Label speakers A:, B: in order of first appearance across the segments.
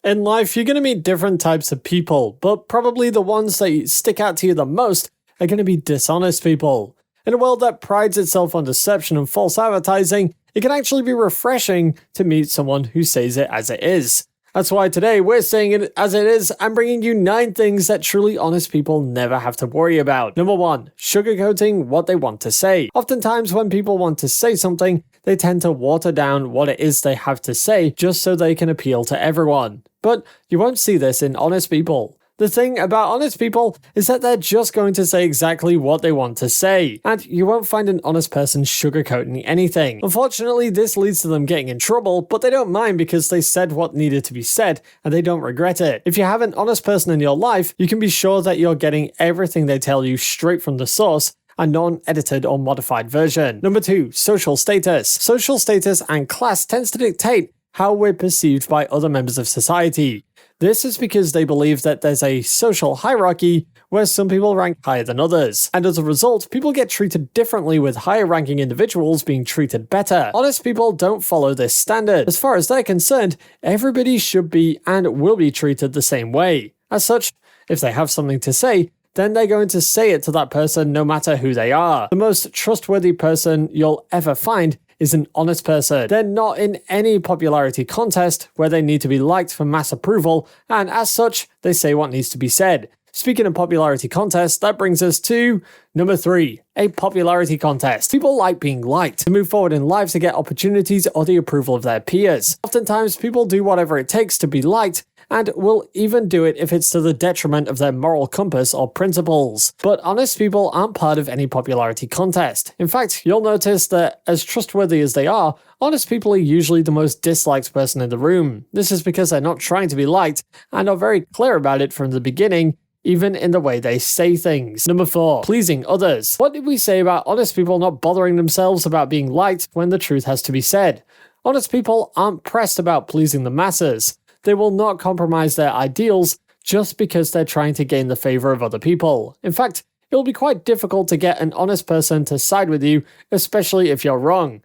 A: In life, you're going to meet different types of people, but probably the ones that stick out to you the most are going to be dishonest people. In a world that prides itself on deception and false advertising, it can actually be refreshing to meet someone who says it as it is. That's why today we're saying it as it is and bringing you 9 things that truly honest people never have to worry about. Number 1, sugarcoating what they want to say. Oftentimes when people want to say something, they tend to water down what it is they have to say just so they can appeal to everyone. But you won't see this in honest people. The thing about honest people is that they're just going to say exactly what they want to say, and you won't find an honest person sugarcoating anything. Unfortunately, this leads to them getting in trouble, but they don't mind because they said what needed to be said, and they don't regret it. If you have an honest person in your life, you can be sure that you're getting everything they tell you straight from the source, a non-edited or modified version. Number 2, social status. Social status and class tends to dictate how we're perceived by other members of society. This is because they believe that there's a social hierarchy where some people rank higher than others, and as a result, people get treated differently with higher ranking individuals being treated better. Honest people don't follow this standard. As far as they're concerned, everybody should be and will be treated the same way. As such, if they have something to say, then they're going to say it to that person no matter who they are. The most trustworthy person you'll ever find is an honest person. They're not in any popularity contest where they need to be liked for mass approval, and as such, they say what needs to be said. Speaking of popularity contests, that brings us to number 3, a popularity contest. People like being liked to move forward in life to get opportunities or the approval of their peers. Oftentimes, people do whatever it takes to be liked, and will even do it if it's to the detriment of their moral compass or principles. But honest people aren't part of any popularity contest. In fact, you'll notice that as trustworthy as they are, honest people are usually the most disliked person in the room. This is because they're not trying to be liked and are very clear about it from the beginning, even in the way they say things. Number 4, pleasing others. What did we say about honest people not bothering themselves about being liked when the truth has to be said? Honest people aren't pressed about pleasing the masses. They will not compromise their ideals just because they're trying to gain the favor of other people. In fact, it will be quite difficult to get an honest person to side with you, especially if you're wrong.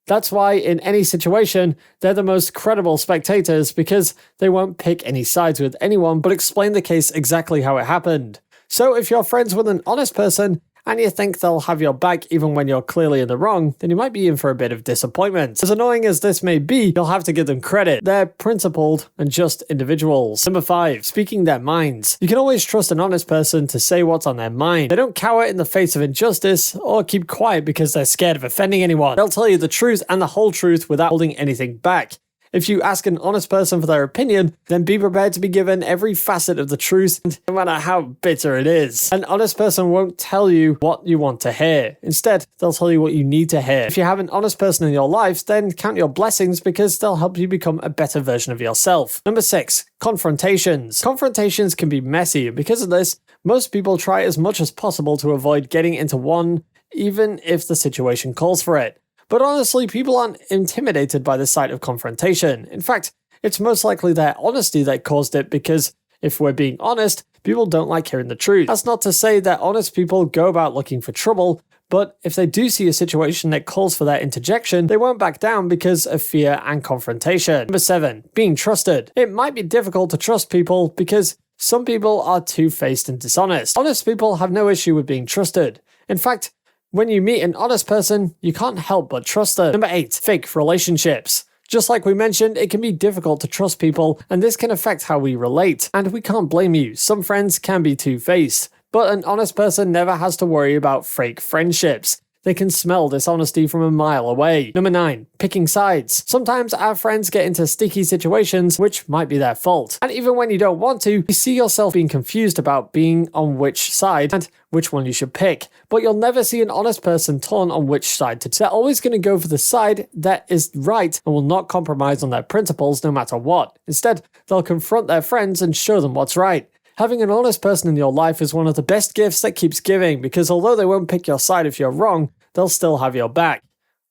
A: That's why in any situation, they're the most credible spectators because they won't pick any sides with anyone but explain the case exactly how it happened. So if you're friends with an honest person, and you think they'll have your back even when you're clearly in the wrong, then you might be in for a bit of disappointment. As annoying as this may be, you'll have to give them credit. They're principled and just individuals. Number 5, speaking their minds. You can always trust an honest person to say what's on their mind. They don't cower in the face of injustice or keep quiet because they're scared of offending anyone. They'll tell you the truth and the whole truth without holding anything back. If you ask an honest person for their opinion, then be prepared to be given every facet of the truth, no matter how bitter it is. An honest person won't tell you what you want to hear. Instead, they'll tell you what you need to hear. If you have an honest person in your life, then count your blessings because they'll help you become a better version of yourself. Number 6, confrontations. Confrontations can be messy, and because of this, most people try as much as possible to avoid getting into one, even if the situation calls for it. But honestly, people aren't intimidated by the sight of confrontation. In fact, it's most likely their honesty that caused it because, if we're being honest, people don't like hearing the truth. That's not to say that honest people go about looking for trouble, but if they do see a situation that calls for their interjection, they won't back down because of fear and confrontation. Number 7, being trusted. It might be difficult to trust people because some people are two-faced and dishonest. Honest people have no issue with being trusted. In fact, when you meet an honest person, you can't help but trust them. Number 8, fake relationships. Just like we mentioned, it can be difficult to trust people, and this can affect how we relate. And we can't blame you. Some friends can be two-faced, but an honest person never has to worry about fake friendships. They can smell dishonesty from a mile away. Number 9, picking sides. Sometimes our friends get into sticky situations which might be their fault. And even when you don't want to, you see yourself being confused about being on which side and which one you should pick. But you'll never see an honest person torn on which side to take. They're always going to go for the side that is right and will not compromise on their principles no matter what. Instead, they'll confront their friends and show them what's right. Having an honest person in your life is one of the best gifts that keeps giving because although they won't pick your side if you're wrong, they'll still have your back.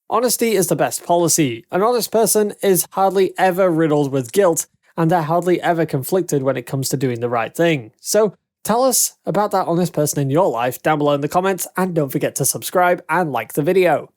A: Honesty is the best policy. An honest person is hardly ever riddled with guilt, and they're hardly ever conflicted when it comes to doing the right thing. So tell us about that honest person in your life down below in the comments, and don't forget to subscribe and like the video.